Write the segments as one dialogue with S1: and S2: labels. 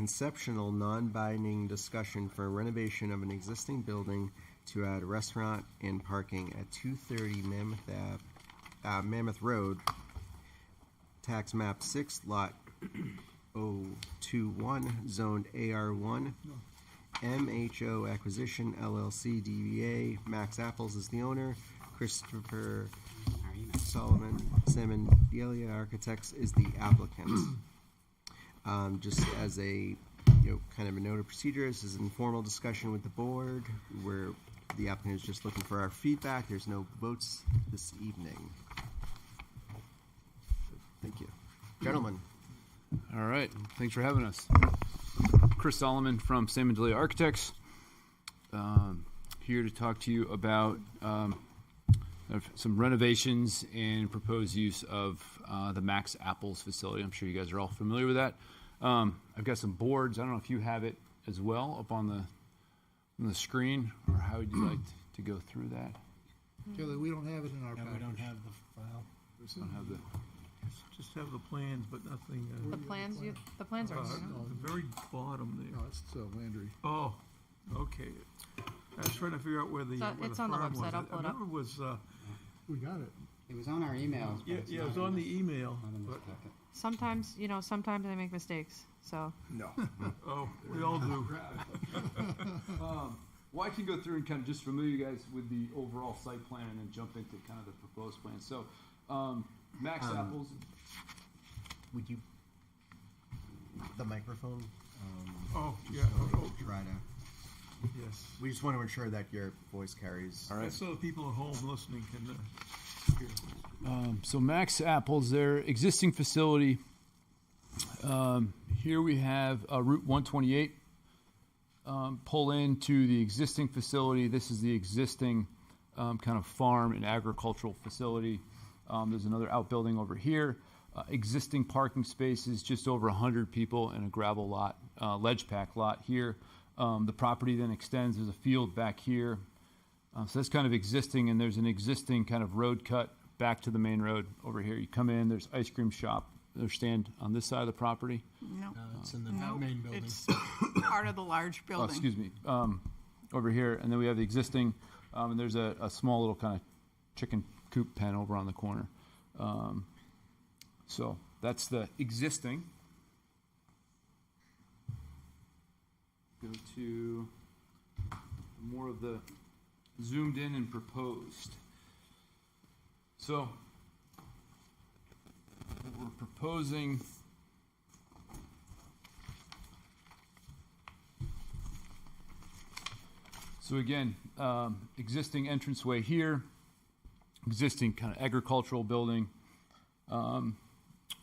S1: conceptual, non-binding discussion for renovation of an existing building to add a restaurant and parking at 230 Mammoth Road, tax map 6, lot 021, zoned AR1. MHO Acquisition LLC DBA. Max Apples is the owner. Christopher Solomon Delia Architects is the applicant. Just as a kind of a note of procedure, this is an informal discussion with the board where the applicant is just looking for our feedback. There's no votes this evening. Thank you. Gentlemen.
S2: All right. Thanks for having us. Chris Solomon from Salmon Delia Architects. Here to talk to you about some renovations and proposed use of the Max Apples facility. I'm sure you guys are all familiar with that. I've got some boards. I don't know if you have it as well up on the screen, or how would you like to go through that?
S3: Kelly, we don't have it in our package.
S4: We don't have the file.
S2: We don't have the.
S5: Just have the plans, but nothing.
S6: The plans are
S5: at the very bottom there.
S3: No, it's Landry.
S5: Oh, okay. I was trying to figure out where the
S6: it's on the
S5: farm
S6: website.
S5: was.
S6: I'll pull it up.
S5: I remember it was.
S3: We got it.
S4: It was on our emails.
S5: Yeah, it was on the email. But,
S6: Sometimes I make mistakes. So.
S1: No.
S5: oh, we all do.
S2: Well, I can go through and kind of just familiar you guys with the overall site plan and then jump into kind of the proposed plan. So, Max Apples.
S1: Would you, the microphone?
S5: Oh, yeah.
S1: Try to.
S5: Yes.
S1: We just want to ensure that your voice carries.
S2: All right.
S5: So the people at home listening can hear.
S2: So Max Apples, their existing facility. Here we have Route 128. Pull into the existing facility. This is the existing kind of farm and agricultural facility. There's another outbuilding over here. Existing parking spaces, just over 100 people in a gravel lot, ledge pack lot here. The property then extends. There's a field back here. So that's kind of existing, and there's an existing kind of road cut back to the main road over here. You come in, there's ice cream shop. There's stand on this side of the property.
S7: No,
S4: It's in the
S7: main building. It's part of the large building.
S2: Oh, excuse me. Over here, and then we have the existing, and there's a small little kind of chicken coop pen over on the corner. So that's the existing. Go to more of the zoomed in and proposed. So what we're proposing so again, existing entranceway here, existing kind of agricultural building.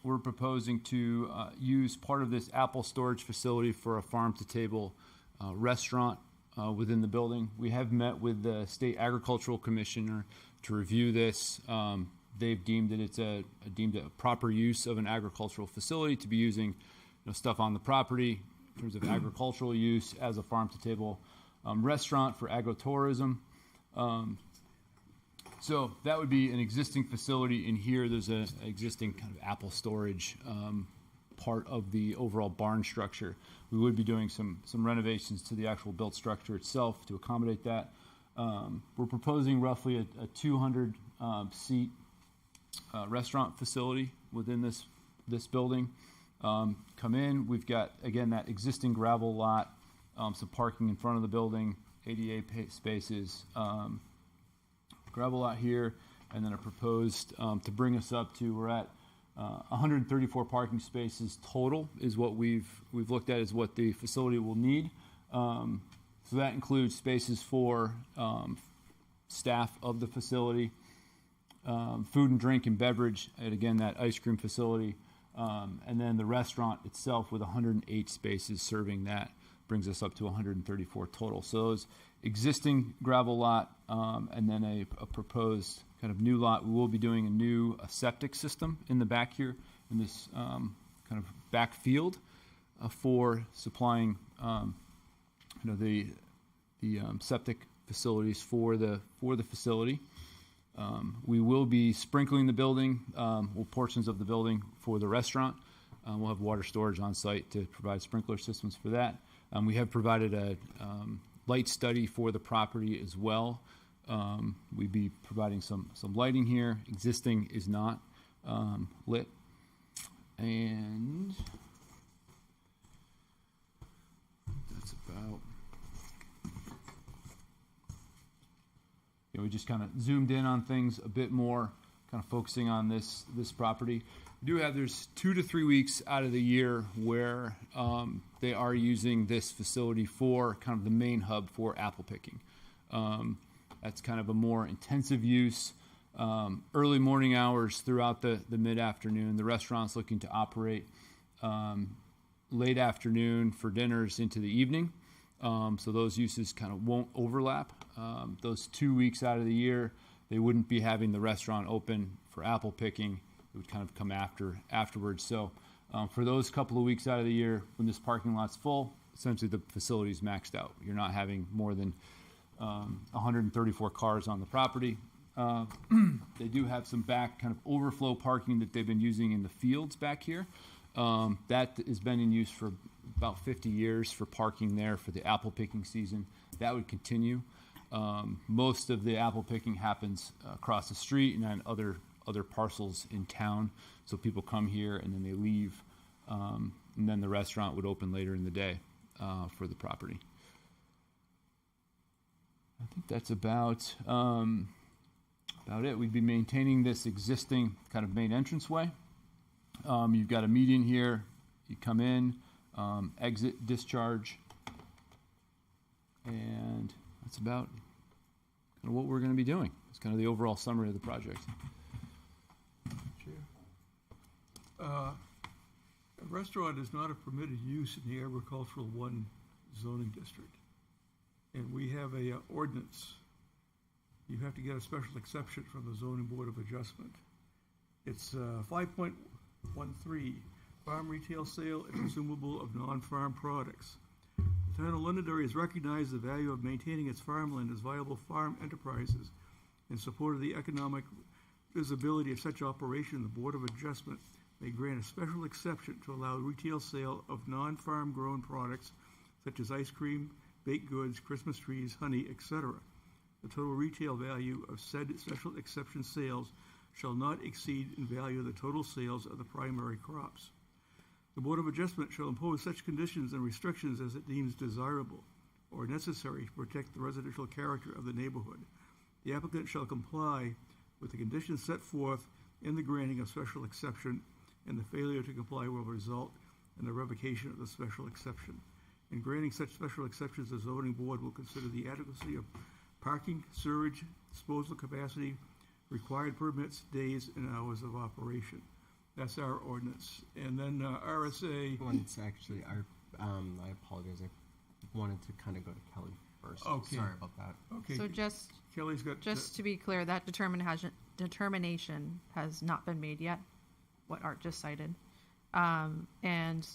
S2: We're proposing to use part of this apple storage facility for a farm-to-table restaurant within the building. We have met with the State Agricultural Commissioner to review this. They've deemed that it's a proper use of an agricultural facility to be using stuff on the property in terms of agricultural use as a farm-to-table restaurant for agritourism. So that would be an existing facility in here. There's an existing kind of apple storage part of the overall barn structure. We would be doing some renovations to the actual built structure itself to accommodate that. We're proposing roughly a 200 seat restaurant facility within this building. Come in, we've got, again, that existing gravel lot, some parking in front of the building, ADA spaces, gravel lot here, and then a proposed to bring us up to, we're at 134 parking spaces total is what we've looked at as what the facility will need. So that includes spaces for staff of the facility, food and drink and beverage, and again, that ice cream facility, and then the restaurant itself with 108 spaces serving that brings us up to 134 total. So those existing gravel lot and then a proposed kind of new lot. We will be doing a new septic system in the back here in this kind of back field for supplying the septic facilities for the facility. We will be sprinkling the building, portions of the building for the restaurant. We'll have water storage on site to provide sprinkler systems for that. We have provided a light study for the property as well. We'd be providing some lighting here. Existing is not lit. And that's about, we just kind of zoomed in on things a bit more, kind of focusing on this property. We do have, there's 2 to 3 weeks out of the year where they are using this facility for kind of the main hub for apple picking. That's kind of a more intensive use. Early morning hours throughout the mid-afternoon. The restaurant's looking to operate late afternoon for dinners into the evening. So those uses kind of won't overlap. Those 2 weeks out of the year, they wouldn't be having the restaurant open for apple picking. It would kind of come afterwards. So for those couple of weeks out of the year, when this parking lot's full, essentially the facility's maxed out. You're not having more than 134 cars on the property. They do have some back kind of overflow parking that they've been using in the fields back here. That has been in use for about 50 years for parking there for the apple picking season. That would continue. Most of the apple picking happens across the street and on other parcels in town. So people come here and then they leave, and then the restaurant would open later in the day for the property. I think that's about it. We'd be maintaining this existing kind of main entranceway. You've got a median here. You come in, exit, discharge, and that's about kind of what we're going to be doing. It's kind of the overall summary of the project.
S5: A restaurant is not a permitted use in the agricultural 1 zoning district. And we have a ordinance. You have to get a special exception from the Zoning Board of Adjustment. It's 5.13, farm retail sale and consumable of non-farm products. The town of Londonderry has recognized the value of maintaining its farmland as viable farm enterprises. In support of the economic visibility of such operation, the Board of Adjustment may grant a special exception to allow retail sale of non-farm grown products such as ice cream, baked goods, Christmas trees, honey, etc. The total retail value of said special exception sales shall not exceed in value the total sales of the primary crops. The Board of Adjustment shall impose such conditions and restrictions as it deems desirable or necessary to protect the residential character of the neighborhood. The applicant shall comply with the conditions set forth in the granting of special exception, and the failure to comply will result in the revocation of the special exception. In granting such special exceptions, the zoning board will consider the adequacy of parking, sewerage, disposal capacity, required permits, days, and hours of operation. That's our ordinance. And then RSA.
S1: It's actually our, I apologize. I wanted to kind of go to Kelly first.
S5: Okay.
S1: Sorry about that.
S5: Okay.
S6: So just
S5: Kelly's got.
S6: to be clear, that determination has not been made yet, what Art just cited. And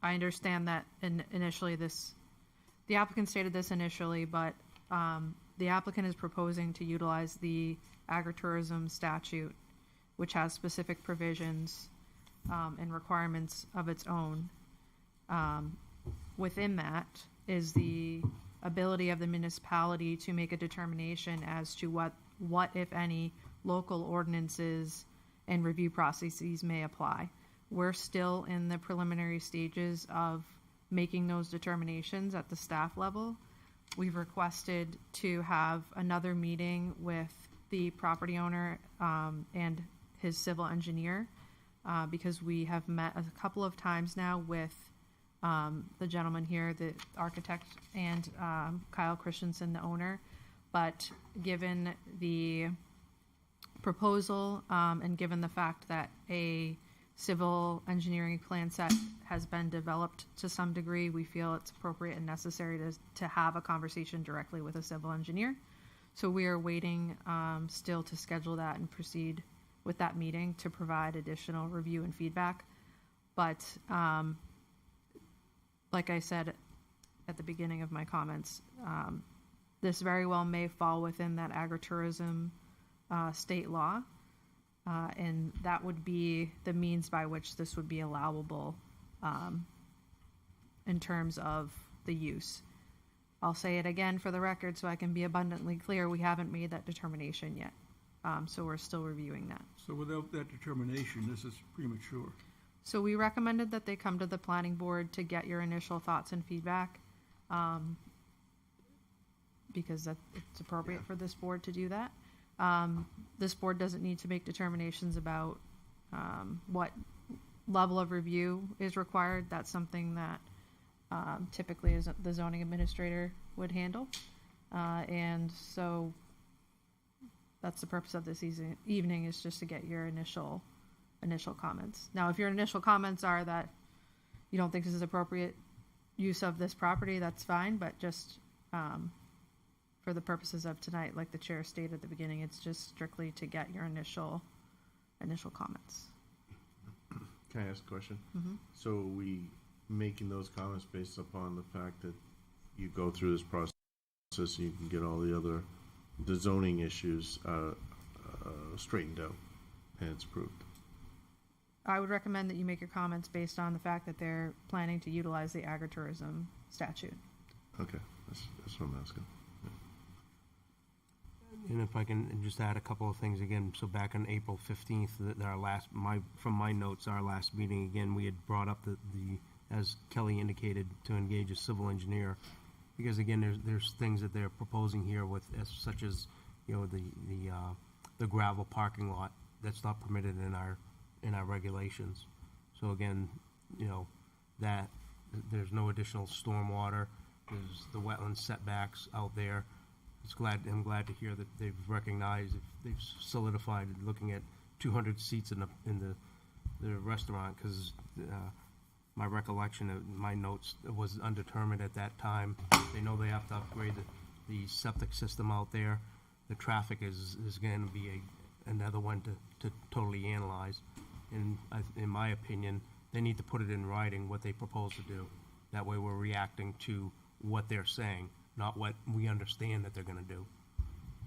S6: I understand that initially the applicant stated this initially, but the applicant is proposing to utilize the agritourism statute, which has specific provisions and requirements of its own. Within that is the ability of the municipality to make a determination as to what if any, local ordinances and review processes may apply. We're still in the preliminary stages of making those determinations at the staff level. We've requested to have another meeting with the property owner and his civil engineer because we have met a couple of times now with the gentleman here, the architect, and Kyle Christensen, the owner. But given the proposal and given the fact that a civil engineering plan set has been developed to some degree, we feel it's appropriate and necessary to have a conversation directly with a civil engineer. So we are waiting still to schedule that and proceed with that meeting to provide additional review and feedback. But like I said at the beginning of my comments, this very well may fall within that agritourism state law. And that would be the means by which this would be allowable in terms of the use. I'll say it again for the record so I can be abundantly clear, we haven't made that determination yet. So we're still reviewing that.
S5: So without that determination, this is premature.
S6: So we recommended that they come to the planning board to get your initial thoughts and feedback, because it's appropriate for this board to do that. This board doesn't need to make determinations about what level of review is required. That's something that typically is the zoning administrator would handle. And so that's the purpose of this evening, is just to get your initial comments. Now, if your initial comments are that you don't think this is appropriate use of this property, that's fine, but just for the purposes of tonight, like the chair stated at the beginning, it's just strictly to get your initial comments.
S8: Can I ask a question?
S6: Mm-hmm.
S8: So are we making those comments based upon the fact that you go through this process and you can get all the zoning issues straightened out and it's approved?
S6: I would recommend that you make your comments based on the fact that they're planning to utilize the agritourism statute.
S8: Okay, that's what I'm asking.
S9: And if I can just add a couple of things again, so back on April 15th, from my notes, our last meeting, again, we had brought up the as Kelly indicated, to engage a civil engineer, because again, there's things that they're proposing here such as, the gravel parking lot that's not permitted in our regulations. So again, that there's no additional stormwater, there's the wetland setbacks out there. I'm glad to hear that they've recognized, they've solidified looking at 200 seats in the restaurant, because my recollection of my notes was undetermined at that time. They know they have to upgrade the septic system out there. The traffic is going to be another one to totally analyze. And in my opinion, they need to put it in writing what they propose to do. That way we're reacting to what they're saying, not what we understand that they're going to do.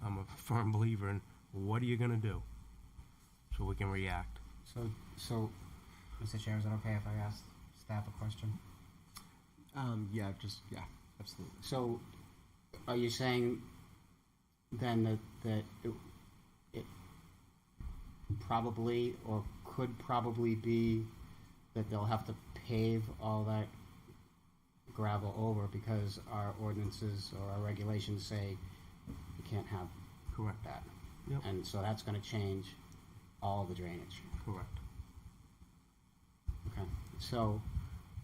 S9: I'm a firm believer in what are you going to do, so we can react.
S4: So, Mr. Chair, is it okay if I ask staff a question?
S1: Yeah, absolutely.
S4: So, are you saying then that it probably or could probably be that they'll have to pave all that gravel over because our ordinances or our regulations say you can't have
S9: Correct.
S4: that?
S9: Yep.
S4: And so that's going to change all the drainage.
S9: Correct.
S4: Okay. So,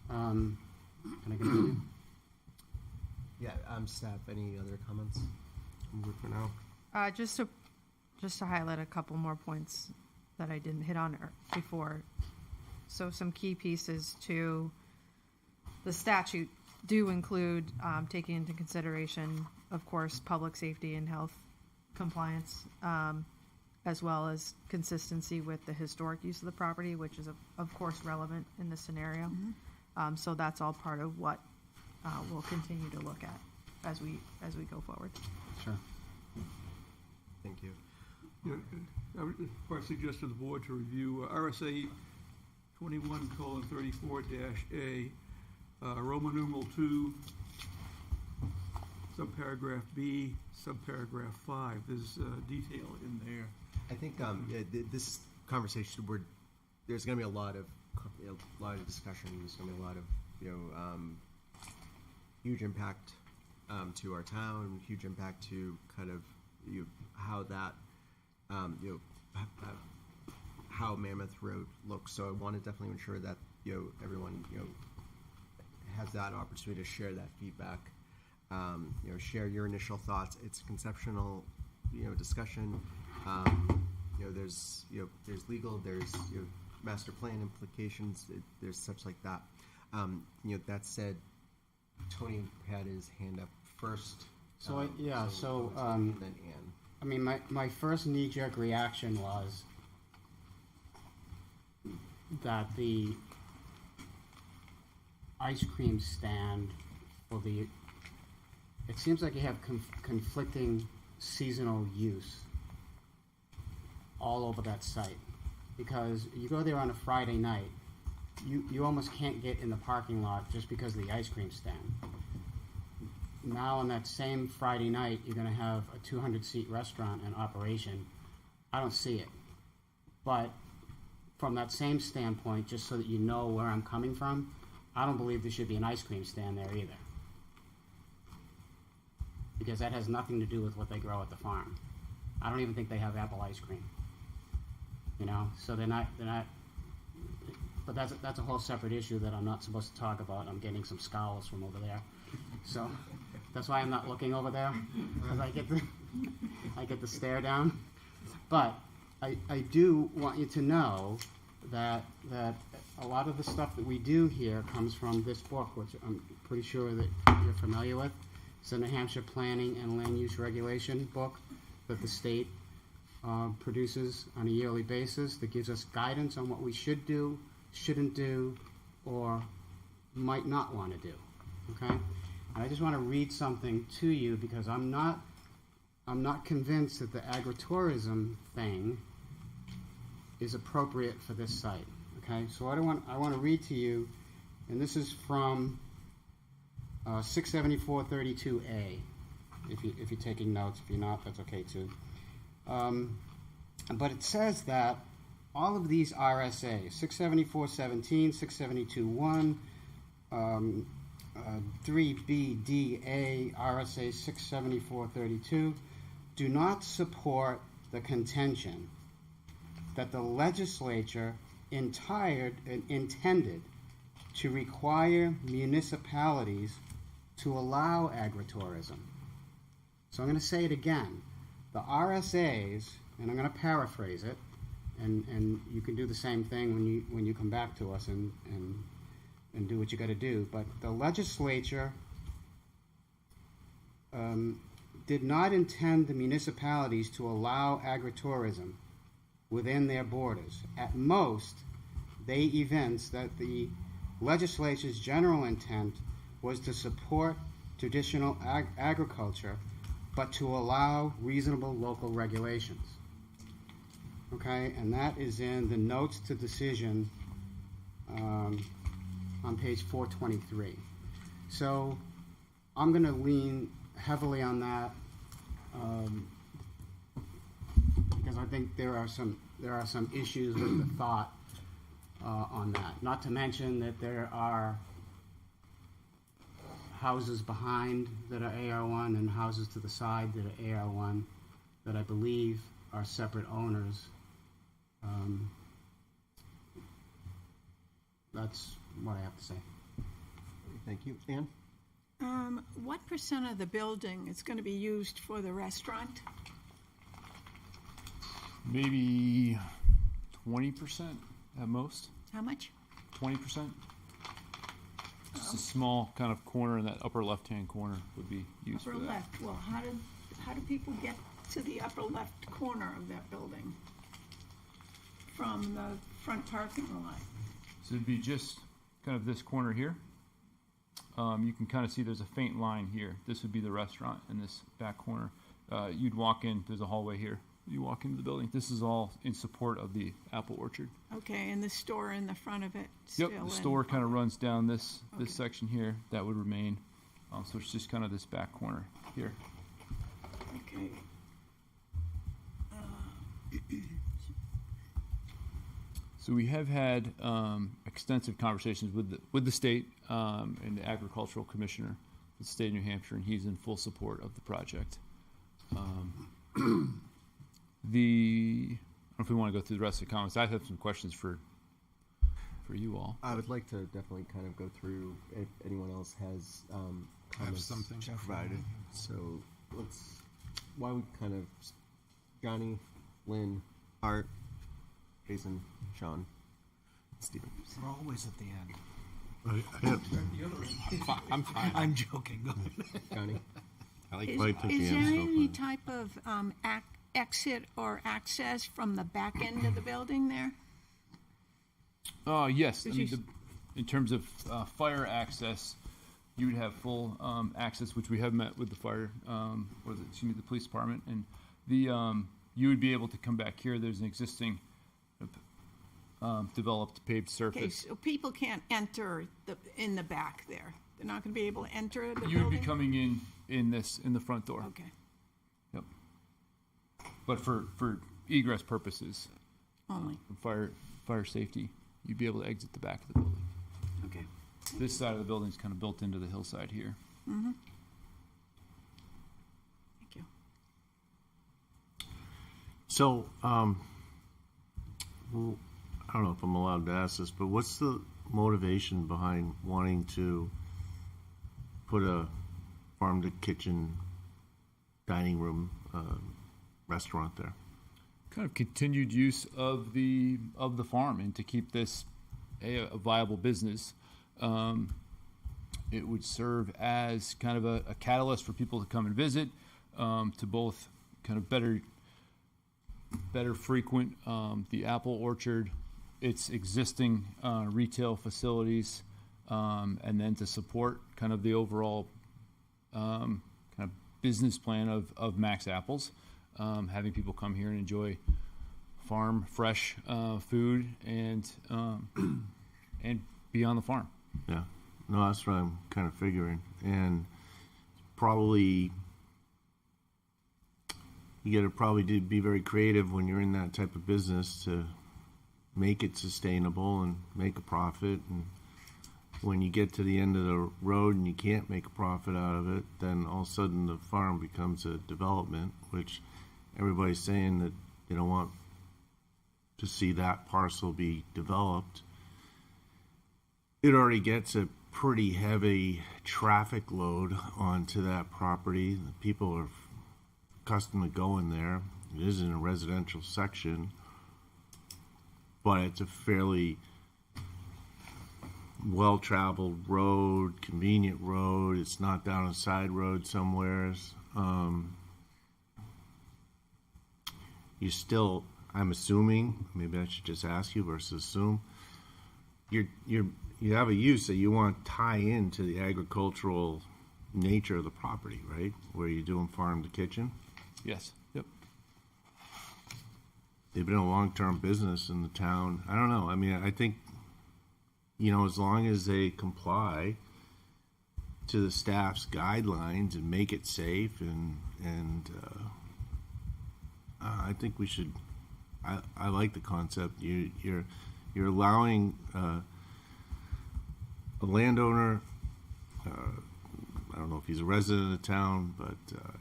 S4: can I continue?
S1: Yeah, staff, any other comments?
S9: I'm good for now.
S6: Just to highlight a couple more points that I didn't hit on before. So some key pieces to the statute do include taking into consideration, of course, public safety and health compliance, as well as consistency with the historic use of the property, which is of course relevant in this scenario. So that's all part of what we'll continue to look at as we go forward.
S4: Sure.
S1: Thank you.
S5: Yeah, I would suggest to the board to review RSA 21:34-A, Roman numeral 2, subparagraph B, subparagraph 5. There's detail in there.
S1: I think this conversation, there's going to be a lot of discussion. There's going to be a lot of huge impact to our town, huge impact to kind of how that how Mammoth Road looks. So I want to definitely ensure that everyone has that opportunity to share that feedback. Share your initial thoughts. It's a conceptual discussion. There's legal, there's master plan implications. There's such like that. That said, Tony had his hand up first.
S4: So
S1: and then Ann.
S4: I mean, my first knee-jerk reaction was that the ice cream stand for it seems like you have conflicting seasonal use all over that site. because you go there on a Friday night, you almost can't get in the parking lot just because of the ice cream stand. Now on that same Friday night, you're gonna have a 200-seat restaurant in operation. I don't see it. But from that same standpoint, just so that you know where I'm coming from, I don't believe there should be an ice cream stand there either. Because that has nothing to do with what they grow at the farm. I don't even think they have apple ice cream. You know, so they're not, but that's a whole separate issue that I'm not supposed to talk about. I'm getting some scowls from over there. So that's why I'm not looking over there, because I get the stare down. But I do want you to know that a lot of the stuff that we do here comes from this book, which I'm pretty sure that you're familiar with. It's the New Hampshire Planning and Land Use Regulation book that the state produces on a yearly basis that gives us guidance on what we should do, shouldn't do, or might not want to do. Okay? And I just want to read something to you because I'm not convinced that the agritourism thing is appropriate for this site. Okay? So I want to read to you, and this is from 674-32A. If you're taking notes, if you're not, that's okay too. But it says that all of these RSAs, 674-17, 672-1, 3BDA, RSA 674-32, do not support the contention that the legislature intended to require municipalities to allow agritourism. So I'm going to say it again. The RSAs, and I'm going to paraphrase it, and you can do the same thing when you come back to us and do what you got to do. But the legislature did not intend the municipalities to allow agritourism within their borders. At most, they evince that the legislature's general intent was to support traditional agriculture, but to allow reasonable local regulations. Okay, and that is in the notes to decision on page 423. So I'm going to lean heavily on that because I think there are some issues with the thought on that. Not to mention that there are houses behind that are AR1 and houses to the side that are AR1 that I believe are separate owners. That's what I have to say.
S1: Thank you. Ann?
S7: What % of the building is going to be used for the restaurant?
S2: Maybe 20% at most.
S7: How much?
S2: 20%. Just a small kind of corner in that upper left-hand corner would be used
S7: Upper
S2: for that.
S7: left. Well, how do people get to the upper left corner of that building from the front parking lot?
S2: So it'd be just kind of this corner here. You can kind of see there's a faint line here. This would be the restaurant in this back corner. You'd walk in, there's a hallway here. You walk into the building. This is all in support of the apple orchard.
S7: Okay, and the store in the front of it
S2: Yep,
S7: still
S2: the store kind of runs down this
S7: Okay.
S2: section here. That would remain. So it's just kind of this back corner here.
S7: Okay.
S2: So we have had extensive conversations with the state and the agricultural commissioner, the state of New Hampshire, and he's in full support of the project. I don't know if we want to go through the rest of the comments. I have some questions for you all.
S1: I would like to definitely kind of go through if anyone else has comments
S3: something
S1: provided. So why we kind of, Johnny, Lynn, Art, Jason, Sean, Stephen.
S3: We're always at the end.
S8: I have,
S3: I'm fine. I'm joking. Go ahead.
S1: Johnny?
S8: I like
S7: Is
S8: my thinking
S7: there
S8: and
S7: any
S8: stuff.
S7: type of exit or access from the back end of the building there?
S2: Yes, I
S7: Did
S2: mean,
S7: you
S2: in terms of fire access, you would have full access, which we have met with the fire, the police department, and you would be able to come back here. There's an existing developed paved
S7: Okay,
S2: surface.
S7: so people can't enter in the back there. They're not gonna be able to enter the
S2: You would be
S7: building?
S2: coming in the front door.
S7: Okay,
S2: Yep. But for egress purposes,
S7: only,
S2: for fire safety, you'd be able to exit the back of the building.
S7: okay.
S2: This side of the building is kind of built into the hillside here.
S7: Thank you.
S8: So, well, I don't know if I'm allowed to ask this, but what's the motivation behind wanting to put a farm to kitchen dining room restaurant there?
S2: Kind of continued use of the farm and to keep this a viable business. It would serve as kind of a catalyst for people to come and visit, to both kind of better frequent the apple orchard, its existing retail facilities, and then to support kind of the overall kind of business plan of Mack's Apples, having people come here and enjoy farm fresh food and be on the farm.
S8: Yeah, no, that's what I'm kind of figuring, and probably you got to probably be very creative when you're in that type of business to make it sustainable and make a profit. And when you get to the end of the road and you can't make a profit out of it, then all of a sudden the farm becomes a development, which everybody's saying that they don't want to see that parcel be developed. It already gets a pretty heavy traffic load onto that property. The people are accustomed to going there. It is in a residential section, but it's a fairly well-traveled road, convenient road. It's not down a side road somewheres. You still, I'm assuming, maybe I should just ask you versus assume, you have a use that you want to tie into the agricultural nature of the property, right? Where you're doing farm to kitchen.
S2: Yes. Yep.
S8: They've been a long-term business in the town. I don't know. I mean, I think, as long as they comply to the staff's guidelines and make it safe, and I think we should. I like the concept. You're allowing a landowner. I don't know if he's a resident of the town, but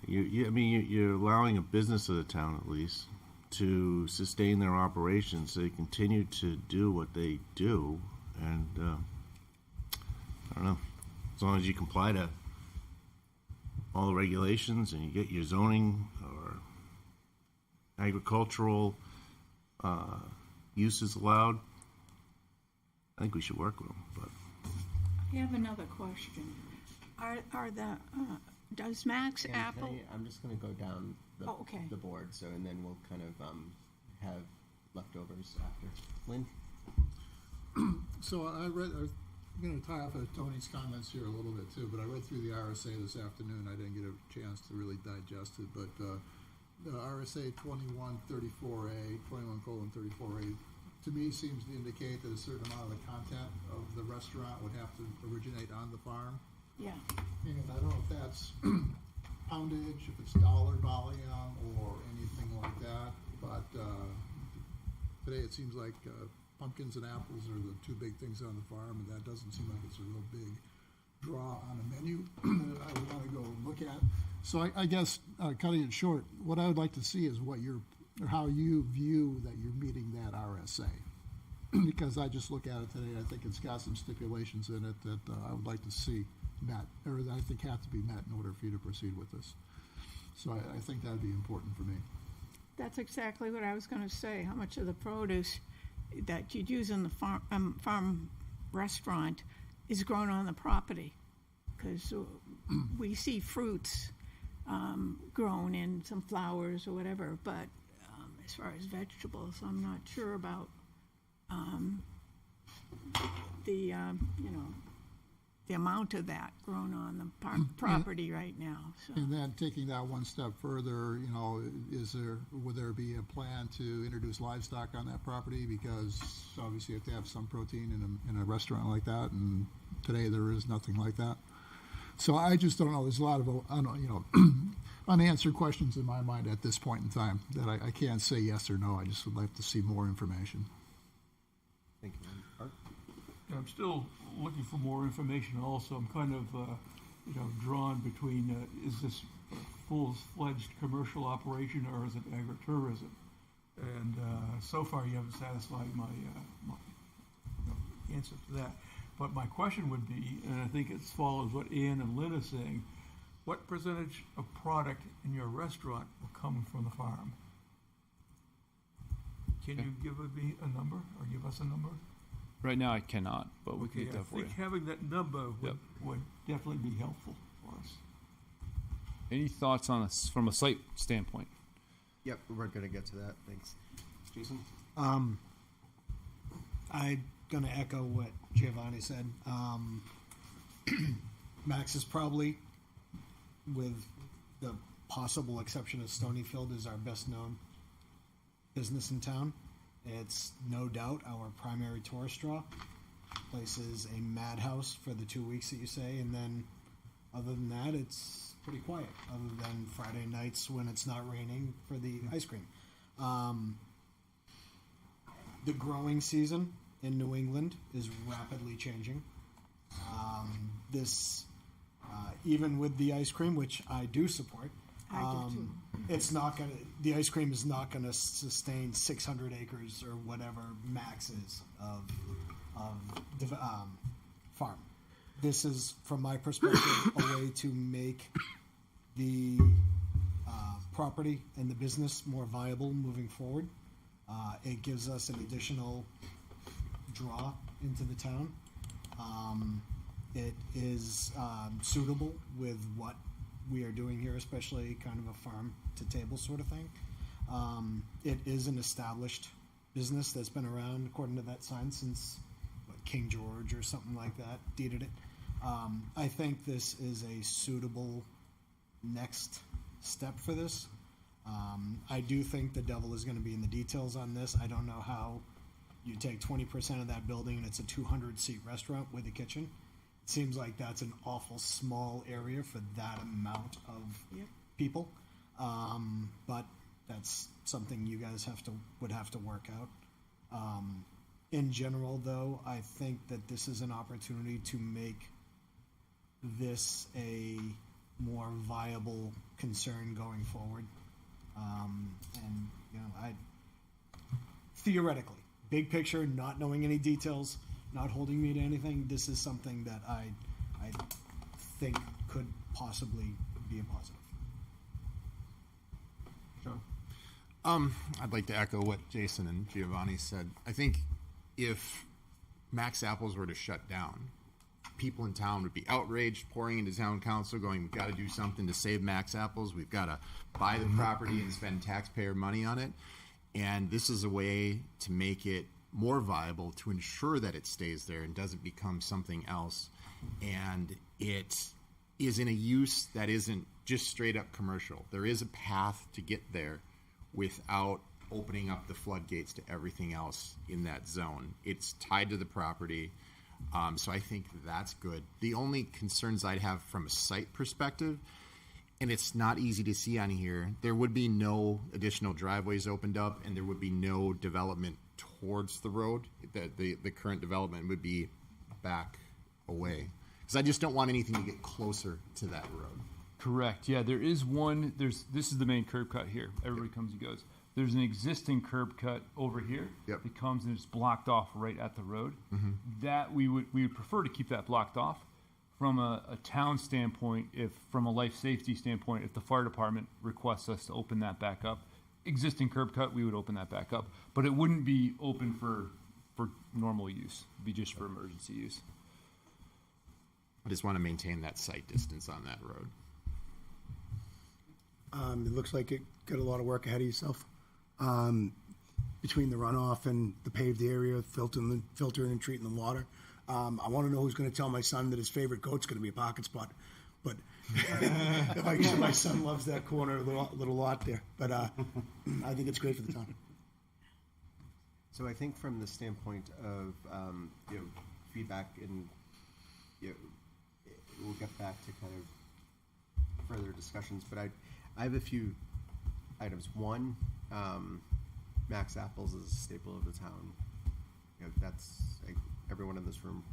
S8: you're allowing a business of the town at least to sustain their operations. So they continue to do what they do, and I don't know, as long as you comply to all the regulations and you get your zoning or agricultural uses allowed, I think we should work with them. But
S7: I have another question. Are the, does Mack's Apple?
S1: I'm just gonna go down
S7: Okay.
S1: the board, so, and then we'll kind of have leftovers after. Lynn?
S10: So I'm going to tie off of Tony's comments here a little bit too, but I read through the RSA this afternoon. I didn't get a chance to really digest it, but the RSA 2134A, 21:34A, to me seems to indicate that a certain amount of the content of the restaurant would have to originate on the farm.
S7: Yeah,
S10: And I don't know if that's poundage, if it's dollar volume, or anything like that, but today it seems like pumpkins and apples are the two big things on the farm, and that doesn't seem like it's a real big draw on a menu that I would want to go look at. So I guess, cutting it short, what I would like to see is or how you view that you're meeting that RSA. Because I just look at it today, I think it's got some stipulations in it that I would like to see met, or that I think have to be met in order for you to proceed with this. So I think that'd be important for me.
S7: that's exactly what I was gonna say. How much of the produce that you'd use in the farm restaurant is grown on the property? Because we see fruits grown in some flowers or whatever, but as far as vegetables, I'm not sure about the amount of that grown on the property right now, so.
S10: And then taking that one step further, you know, would there be a plan to introduce livestock on that property? Because obviously you have to have some protein in a restaurant like that, and today there is nothing like that. So I just don't know, there's a lot of, unanswered questions in my mind at this point in time that I can't say yes or no. I just would like to see more information.
S1: Thank you. Art?
S5: I'm still looking for more information also. I'm kind of, drawn between, is this a full-fledged commercial operation or is it agritourism? And so far you haven't satisfied my answer to that. But my question would be, and I think it follows what Ann and Lynn are saying, what percentage of product in your restaurant will come from the farm? Can you give me a number or give us a number?
S2: Right now I cannot, but we can
S5: Okay,
S2: get
S5: I
S2: that for you.
S5: think having that number
S2: Yep.
S5: would definitely be helpful for us.
S2: Any thoughts on this from a site standpoint?
S1: Yep, we're gonna get to that. Thanks. Jason?
S3: I'm gonna echo what Giovanni said. Max is probably, with the possible exception of Stonyfield, is our best known business in town. It's no doubt our primary tourist draw. Place is a madhouse for the 2 weeks that you say, and then other than that, it's pretty quiet, other than Friday nights when it's not raining for the ice cream. The growing season in New England is rapidly changing. Even with the ice cream, which I do support,
S7: I do too.
S3: it's not gonna. The ice cream is not gonna sustain 600 acres or whatever max is of farm. This is, from my perspective, a way to make the property and the business more viable moving forward. It gives us an additional draw into the town. It is suitable with what we are doing here, especially kind of a farm to table sort of thing. It is an established business that's been around, according to that sign, since King George or something like that deeded it. I think this is a suitable next step for this. I do think the devil is going to be in the details on this. I don't know how you take 20% of that building and it's a 200-seat restaurant with a kitchen. It seems like that's an awful small area for that amount of people. But that's something you guys would have to work out. In general, though, I think that this is an opportunity to make this a more viable concern going forward. And theoretically, big picture, not knowing any details, not holding me to anything, this is something that I think could possibly be a positive.
S1: John?
S11: I'd like to echo what Jason and Giovanni said. I think if Max Apples were to shut down, people in town would be outraged, pouring into town council, going, we've got to do something to save Max Apples. We've got to buy the property and spend taxpayer money on it. And this is a way to make it more viable, to ensure that it stays there and doesn't become something else. And it is in a use that isn't just straight up commercial. There is a path to get there without opening up the floodgates to everything else in that zone. It's tied to the property. So I think that's good. The only concerns I'd have from a site perspective, and it's not easy to see on here, there would be no additional driveways opened up and there would be no development towards the road. The current development would be back away. Because I just don't want anything to get closer to that road.
S2: Correct. Yeah, there is one. This is the main curb cut here. Everybody comes and goes. There's an existing curb cut over here.
S11: Yep.
S2: That comes and it's blocked off right at the road.
S11: Mm-hmm.
S2: That we would prefer to keep that blocked off. From a town standpoint, from a life safety standpoint, if the fire department requests us to open that back up, existing curb cut, we would open that back up. But it wouldn't be open for normal use. It'd be just for emergency use.
S11: I just want to maintain that site distance on that road.
S12: It looks like it got a lot of work ahead of yourself. Between the runoff and the paved area, filtering and treating the water. I want to know who's going to tell my son that his favorite goat's going to be a parking spot. But my son loves that corner little lot there. But I think it's great for the town.
S1: So I think from the standpoint of feedback, and we'll get back to kind of further discussions. But I have a few items. One, Mack's Apples is a staple of the town. That's everyone in this room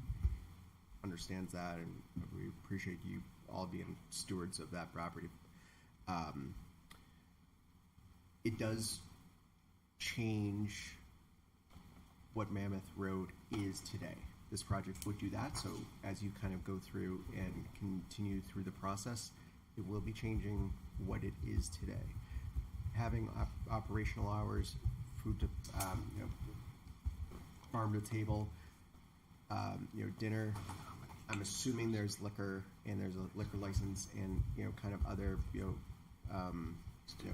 S1: understands that, and we appreciate you all being stewards of that property. It does change what Mammoth Road is today. This project would do that, so as you kind of go through and continue through the process, it will be changing what it is today. Having operational hours, food to, farm to table, dinner. I'm assuming there's liquor and there's a liquor license and kind of other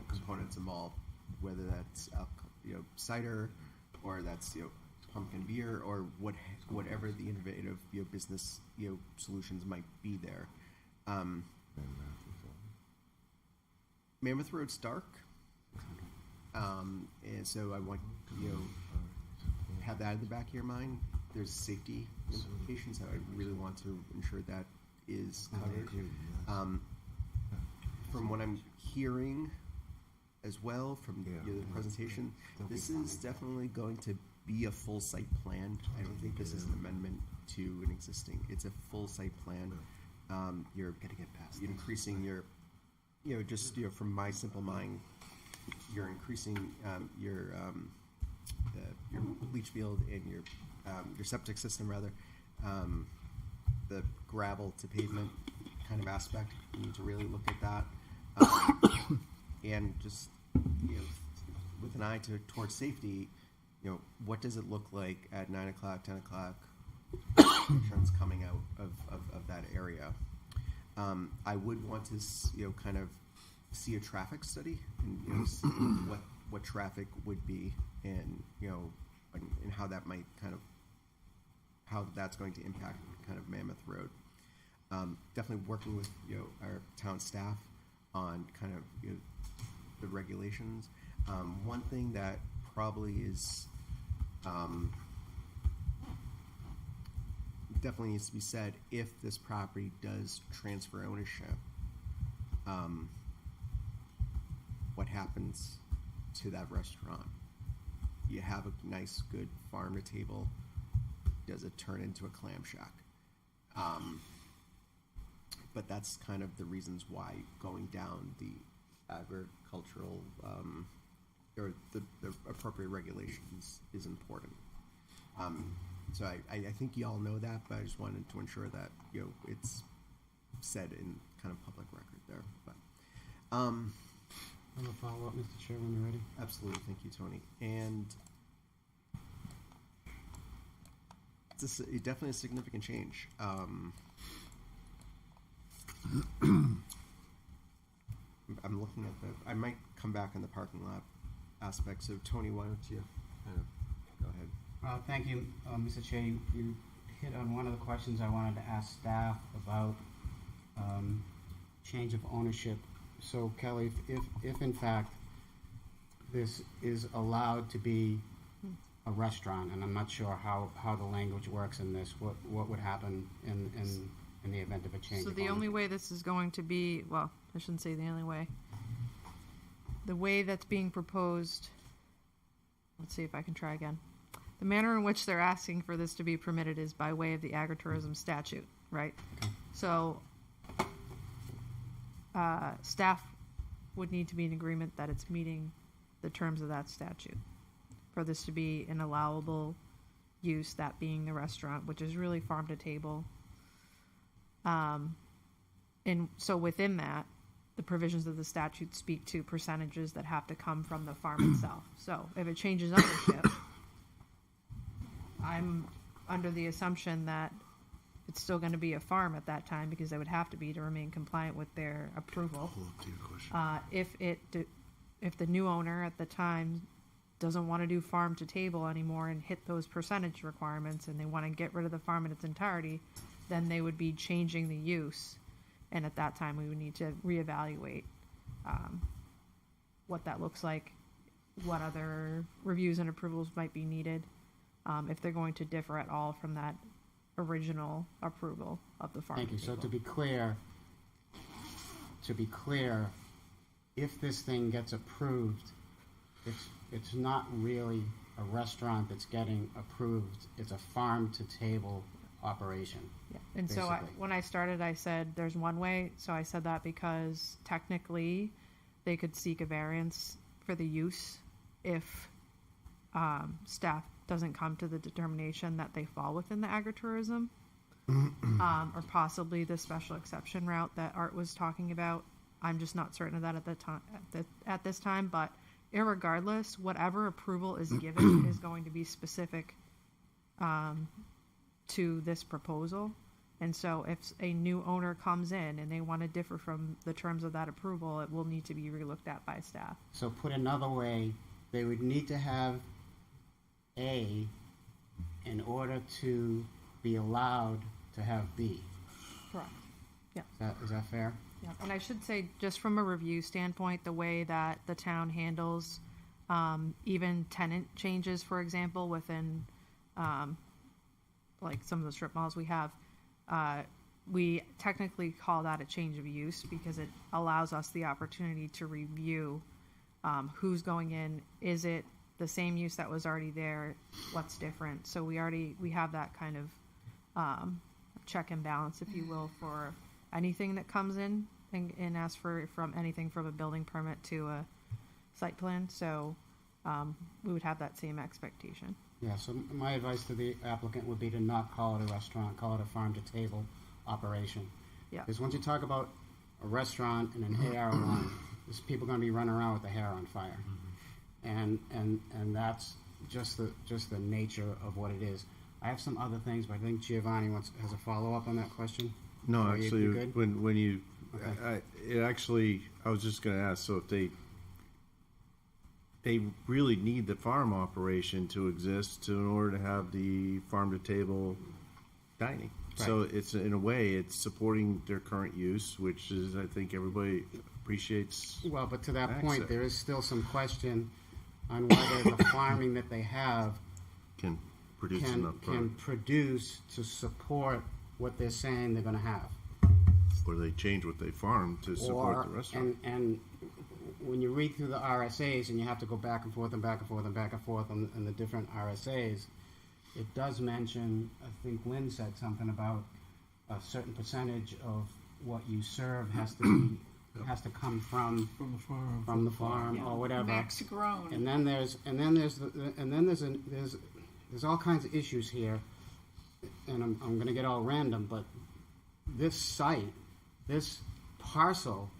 S1: components involved, whether that's cider or that's pumpkin beer or whatever the innovative business solutions might be there. Mammoth Road's dark, and so I want have that in the back of your mind. There's safety implications. I really want to ensure that is covered. From what I'm hearing as well from the presentation, this is definitely going to be a full site plan. I don't think this is an amendment to an existing. It's a full site plan. You're gonna get past. You're increasing your, from my simple mind, you're increasing your leach field and your septic system rather, the gravel to pavement kind of aspect. You need to really look at that, and just with an eye towards safety. What does it look like at 9 o'clock, 10 o'clock, insurance coming out of that area? I would want to, kind of see a traffic study and see what traffic would be, and and how that might how that's going to impact kind of Mammoth Road. Definitely working with our town staff on kind of the regulations. One thing that probably is definitely needs to be said: if this property does transfer ownership, what happens to that restaurant? You have a nice, good farm to table. Does it turn into a clam shack? But that's kind of the reasons why going down the agricultural or the appropriate regulations is important. So I think you all know that, but I just wanted to ensure that it's said in kind of public record there. But
S4: I have a follow-up, Mr. Chair, when you're ready.
S1: Absolutely, thank you, Tony. And it's definitely a significant change. I'm looking at I might come back in the parking lot aspect. So, Tony, why don't you go ahead?
S4: Thank you, Mr. Chair. You hit on one of the questions I wanted to ask staff about change of ownership. So, Kelly, if in fact this is allowed to be a restaurant, and I'm not sure how the language works in this, what would happen in the event of a change
S6: So
S4: of
S6: the
S4: ownership?
S6: only way this is going to be, well, I shouldn't say the only way. The way that's being proposed, let's see if I can try again. The manner in which they're asking for this to be permitted is by way of the agritourism statute, right?
S4: Okay.
S6: So staff would need to be in agreement that it's meeting the terms of that statute for this to be an allowable use, that being the restaurant, which is really farm to table. And so within that, the provisions of the statute speak to percentages that have to come from the farm itself. So if it changes ownership, I'm under the assumption that it's still going to be a farm at that time, because they would have to be to remain compliant with their approval. If the new owner at the time doesn't want to do farm to table anymore and hit those percentage requirements, and they want to get rid of the farm in its entirety, then they would be changing the use. And at that time, we would need to reevaluate what that looks like, what other reviews and approvals might be needed, if they're going to differ at all from that original approval of the farm.
S4: Thank you. So
S6: table.
S4: to be clear, if this thing gets approved, it's not really a restaurant that's getting approved. It's a farm to table operation.
S6: Yeah. And so
S4: basically.
S6: when I started, I said there's one way. So I said that because technically they could seek a variance for the use if staff doesn't come to the determination that they fall within the agritourism, or possibly the special exception route that Art was talking about. I'm just not certain of that at the time, at this time, but irregardless, whatever approval is given is going to be specific to this proposal. And so if a new owner comes in and they want to differ from the terms of that approval, it will need to be relooked at by staff.
S4: So put another way, they would need to have A in order to be allowed to have B.
S6: Correct. Yeah.
S4: Is that fair?
S6: Yeah. And I should say, just from a review standpoint, the way that the town handles even tenant changes, for example, within like some of the strip malls we have, we technically call that a change of use because it allows us the opportunity to review who's going in. Is it the same use that was already there? What's different? So we have that kind of check and balance, if you will, for anything that comes in and asks from anything from a building permit to a site plan. So we would have that same expectation.
S4: Yeah, so my advice to the applicant would be to not call it a restaurant, call it a farm-to-table operation.
S6: Yeah.
S4: Because once you talk about a restaurant and an AR1, there's people going to be running around with their hair on fire. And that's just the nature of what it is. I have some other things, but I think Giovanni has a follow-up on that question.
S8: No,
S4: Are
S8: actually,
S4: you good?
S8: when you,
S4: Okay.
S8: I was just gonna ask, so if they really need the farm operation to exist in order to have the farm-to-table dining.
S4: Right.
S8: So it's, in a way, it's supporting their current use, which is, I think everybody appreciates.
S4: Well, but to that
S8: Max
S4: point,
S8: said.
S4: there is still some question on whether the farming that they have
S8: Can produce enough
S4: can
S8: product,
S4: produce to support what they're saying they're going to have.
S8: or they change what they farm to support the restaurant.
S4: And when you read through the RSAs and you have to go back and forth and back and forth and back and forth on the different RSAs, it does mention, I think Lynn said something about a certain percentage of what you serve has to come from the farm or whatever.
S7: Max grown.
S4: And then there's all kinds of issues here, and I'm going to get all random, but this site, this parcel,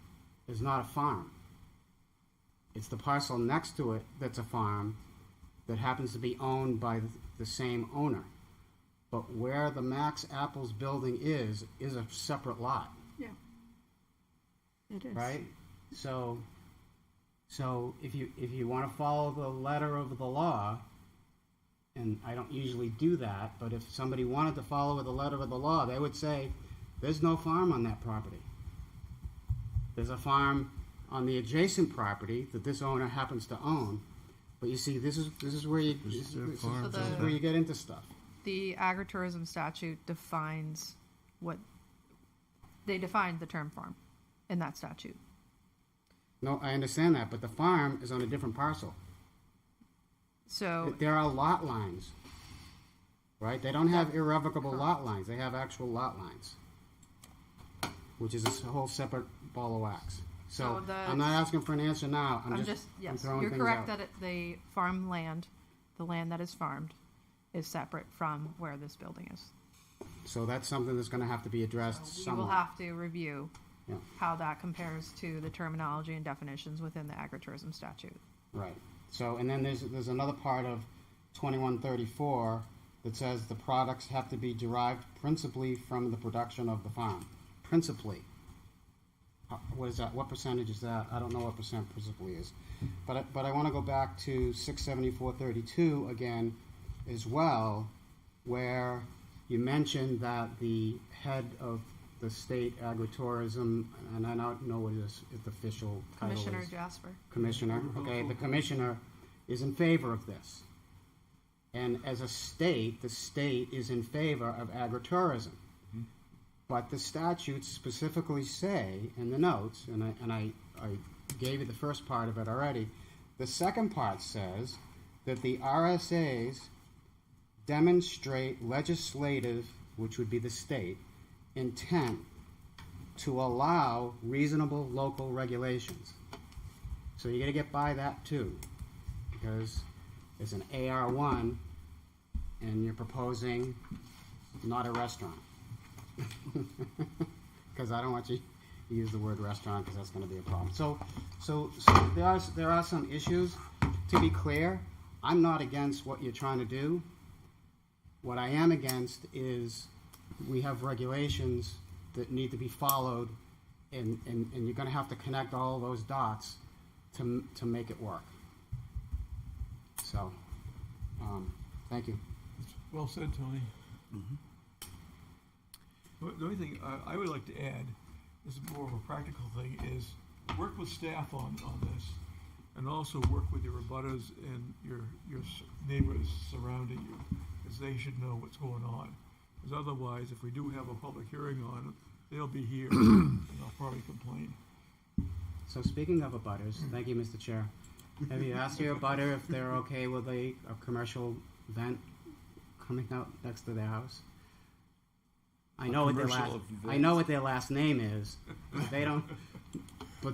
S4: is not a farm. It's the parcel next to it that's a farm that happens to be owned by the same owner. But where the Max Apples building is a separate lot,
S7: Yeah. It is.
S4: right? So if you want to follow the letter of the law, and I don't usually do that, but if somebody wanted to follow the letter of the law, they would say, there's no farm on that property. There's a farm on the adjacent property that this owner happens to own. But you see, this is where you where you get into stuff.
S6: The agritourism statute defines they define the term farm in that statute.
S4: No, I understand that, but the farm is on a different parcel.
S6: So
S4: There are lot lines, right? They don't have irrevocable lot lines. They have actual lot lines, which is a whole separate ball of wax. So I'm not asking for an answer now. I'm
S6: yes,
S4: throwing
S6: you're
S4: things
S6: correct
S4: out.
S6: that the farmland, the land that is farmed, is separate from where this building is.
S4: So that's something that's going to have to be addressed
S6: We will
S4: somewhat.
S6: have to review
S4: Yeah.
S6: how that compares to the terminology and definitions within the agritourism statute.
S4: Right. So, and then there's another part of 2134 that says the products have to be derived principally from the production of the farm. Principally. what is that, what percentage is that? I don't know what percent principally is. But I want to go back to 67432 again as well, where you mentioned that the head of the state agritourism, and I don't know what his official title is.
S6: Commissioner Jasper.
S4: Commissioner, okay, the commissioner is in favor of this. And as a state, the state is in favor of agritourism. But the statutes specifically say in the notes, and I gave you the first part of it already, the second part says that the RSAs demonstrate legislative, which would be the state, intent to allow reasonable local regulations. So you gotta get by that too, because it's an AR1 and you're proposing not a restaurant. Because I don't want you to use the word restaurant because that's going to be a problem. So there are some issues. To be clear, I'm not against what you're trying to do. What I am against is we have regulations that need to be followed, and you're going to have to connect all those dots to make it work. So, thank you.
S5: Well said, Tony. The only thing I would like to add, this is more of a practical thing, is work with staff on this, and also work with your abutters and your neighbors surrounding you, because they should know what's going on. Because otherwise, if we do have a public hearing on it, they'll be here, and they'll probably complain.
S4: So speaking of abutters, thank you, Mr. Chair. Have you asked your abutter if they're okay with a commercial vent coming out next to their house? I know what their last name is. But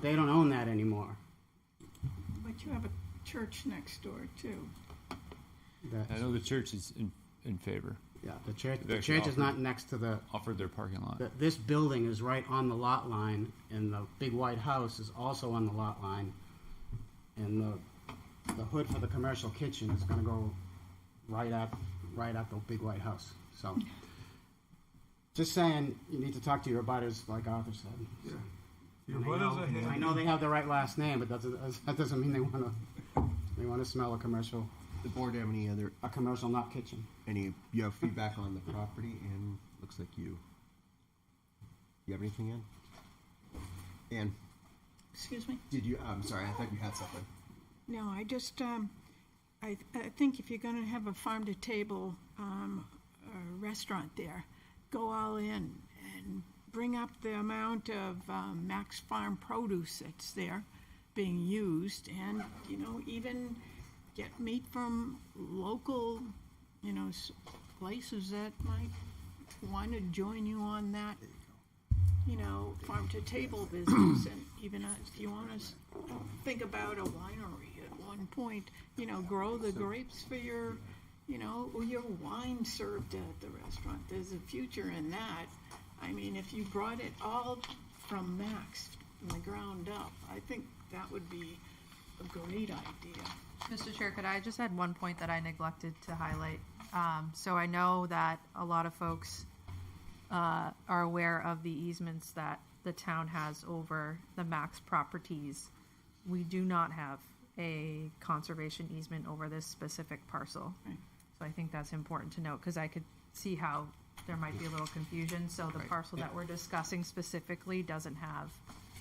S4: they don't own that anymore.
S7: But you have a church next door too.
S2: I know the church is in favor.
S4: Yeah, the church is not next to the
S2: offered their parking lot.
S4: This building is right on the lot line, and the big white house is also on the lot line. And the hood for the commercial kitchen is going to go right at the big white house. So, just saying, you need to talk to your abutters, like Arthur said.
S5: Yeah. Your abutters are handy.
S4: I know they have the right last name, but that doesn't mean they want to smell a commercial.
S1: The board have any other,
S4: a commercial not kitchen.
S1: you have feedback on the property, and looks like you have anything, Ann? Ann,
S7: Excuse me?
S1: did you, I'm sorry, I thought you had something.
S7: No, I just, I think if you're gonna have a farm-to-table restaurant there, go all in and bring up the amount of Mack's Farm produce that's there being used, and, even get meat from local, places that might want to join you on that, farm-to-table business. And even if you want to think about a winery at one point, grow the grapes for your, or your wine served at the restaurant. There's a future in that. I mean, if you brought it all from Mack's from the ground up, I think that would be a great idea.
S6: Mr. Chair, could I just add one point that I neglected to highlight? So I know that a lot of folks are aware of the easements that the town has over the Mack's properties. We do not have a conservation easement over this specific parcel.
S7: Right.
S6: So I think that's important to note, because I could see how there might be a little confusion. So the parcel that we're discussing specifically doesn't have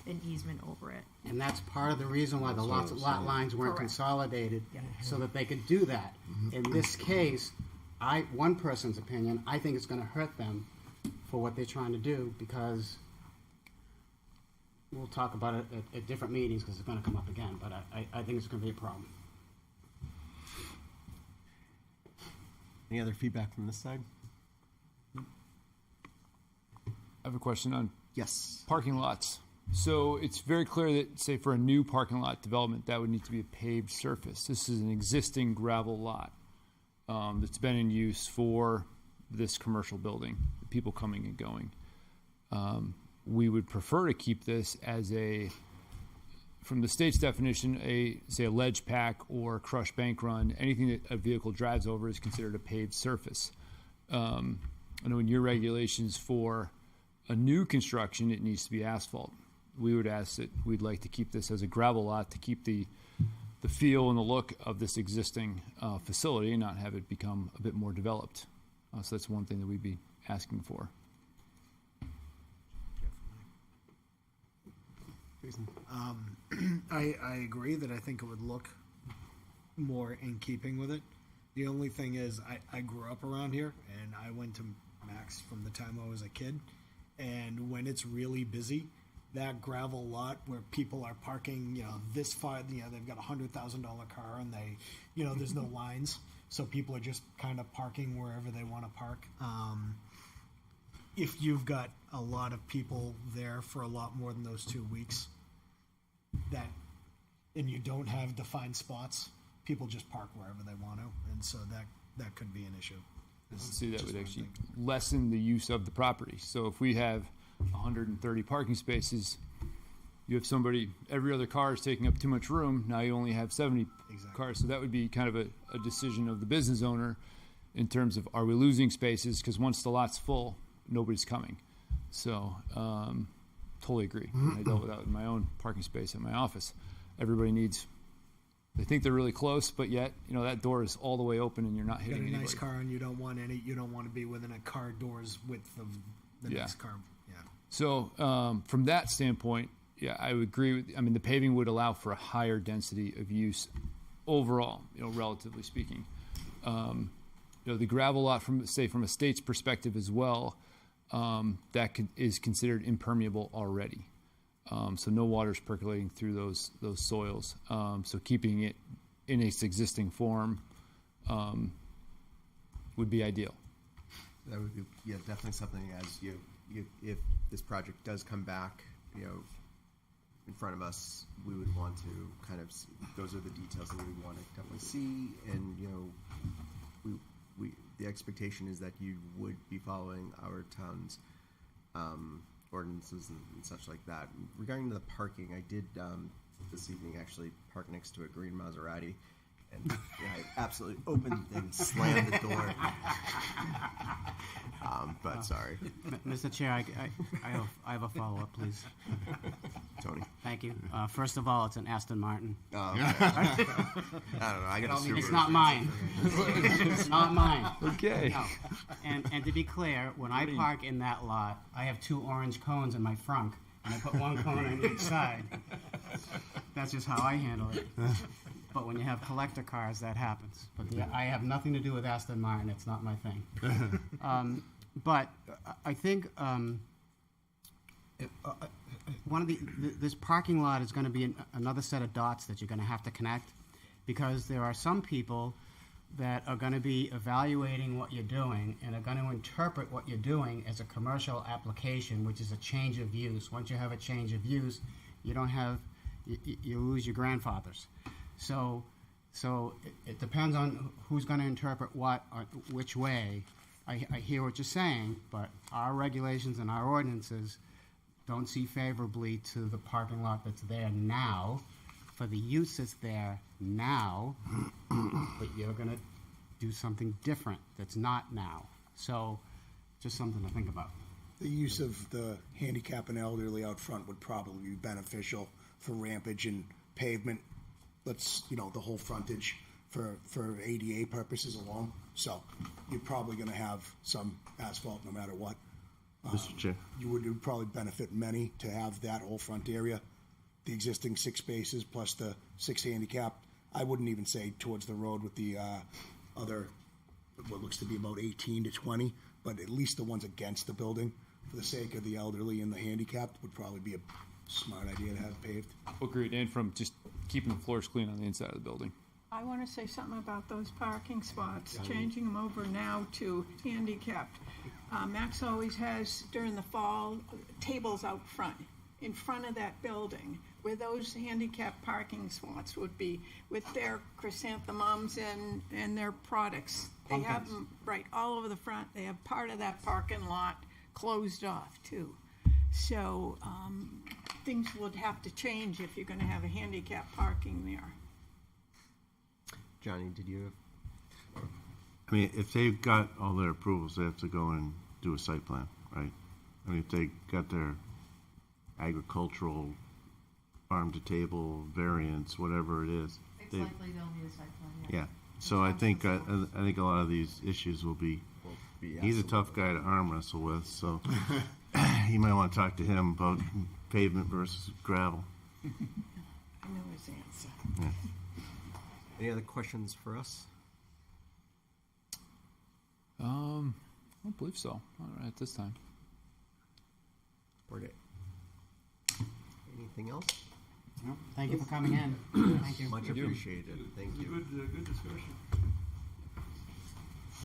S6: an easement over it.
S4: And that's part of the reason why the lot lines weren't
S6: Correct.
S4: consolidated, so that they could do that. In this case, one person's opinion, I think it's going to hurt them for what they're trying to do, because we'll talk about it at different meetings, because it's going to come up again, but I think it's going to be a problem.
S1: Any other feedback from this side?
S2: I have a question on
S1: Yes.
S2: parking lots. So it's very clear that, say, for a new parking lot development, that would need to be a paved surface. This is an existing gravel lot that's been in use for this commercial building, people coming and going. We would prefer to keep this as from the state's definition, say a ledge pack or crushed bank run. Anything that a vehicle drives over is considered a paved surface. I know in your regulations for a new construction, it needs to be asphalt. we would ask that we'd like to keep this as a gravel lot to keep the feel and the look of this existing facility and not have it become a bit more developed. So that's one thing that we'd be asking for.
S3: I agree that I think it would look more in keeping with it. The only thing is, I grew up around here, and I went to Mack's from the time I was a kid. And when it's really busy, that gravel lot where people are parking, this far, they've got $100,000 car, and there's no lines, so people are just kind of parking wherever they want to park. If you've got a lot of people there for a lot more than those 2 weeks, and you don't have defined spots, people just park wherever they want to, and so that could be an issue.
S2: See, that would actually lessen the use of the property. So if we have 130 parking spaces, you have somebody, every other car is taking up too much room, now you only have 70 cars. So that would be kind of a decision of the business owner in terms of, are we losing spaces? Because once the lot's full, nobody's coming. So totally agree. I dealt with that in my own parking space at my office. Everybody needs, they think they're really close, but yet, that door is all the way open and you're not hitting
S3: anybody. You got a
S2: anybody.
S3: nice car, and you don't want to be within a car door's width of the next car. Yeah.
S2: So from that standpoint, I would agree with, the paving would allow for a higher density of use overall, relatively speaking. The gravel lot from a state's perspective as well, is considered impermeable already. So no water's percolating through those soils. So keeping it in its existing form would be ideal.
S1: That would be, definitely something as if this project does come back, in front of us, we would want to kind of see, those are the details that we would want to definitely see, and, the expectation is that you would be following our town's ordinances and such like that. Regarding the parking, I did this evening actually park next to a green Maserati, and I absolutely opened and slammed the door. But sorry,
S4: Mr. Chair, I have a follow-up, please.
S1: Tony.
S4: Thank you. First of all, it's an Aston Martin.
S1: Oh, okay. I don't know. I got a Subaru.
S4: It's not mine. It's not mine.
S2: Okay.
S4: No. And to be clear, when I park in that lot, I have 2 orange cones in my front, and I put 1 cone on each side. That's just how I handle it. But when you have collector cars, that happens. But I have nothing to do with Aston Martin. It's not my thing. But I think one of this parking lot is going to be another set of dots that you're going to have to connect, because there are some people that are going to be evaluating what you're doing and are going to interpret what you're doing as a commercial application, which is a change of use. Once you have a change of use, you lose your grandfathers. So it depends on who's going to interpret what or which way. I hear what you're saying, but our regulations and our ordinances don't see favorably to the parking lot that's there now, for the use that's there now, but you're going to do something different that's not now. So just something to think about.
S12: The use of the handicap and elderly out front would probably be beneficial for rampage and pavement. The whole frontage for ADA purposes alone. So you're probably going to have some asphalt no matter what.
S8: Mr. Chair.
S12: It would probably benefit many to have that whole front area, the existing 6 spaces plus the 6 handicap. I wouldn't even say towards the road with the other, what looks to be about 18 to 20, but at least the ones against the building, for the sake of the elderly and the handicapped, would probably be a smart idea to have paved.
S2: Agreed, and from just keeping the floors clean on the inside of the building.
S7: I want to say something about those parking spots, changing them over now to handicapped. Max always has, during the fall, tables out front, in front of that building, where those handicapped parking spots would be, with their chrysanthemums and their products. They have them, right, all over the front. They have part of that parking lot closed off, too. So things would have to change if you're going to have a handicapped parking there.
S1: Johnny, did you have?
S8: I mean, if they've got all their approvals, they have to go and do a site plan, right? I mean, if they got their agricultural farm-to-table variance, whatever it is.
S6: It's
S8: They-
S6: likely they'll need a site plan,
S8: Yeah, so I think a lot of these issues will be, he's a tough guy to arm wrestle with, so you might want to talk to him about pavement versus gravel.
S7: I know his answer.
S1: Any other questions for us?
S2: I don't believe so, not at this time.
S1: Or anything else?
S4: No, thank you for coming in. Thank you.
S1: Much appreciated. Thank you.
S5: Good discussion.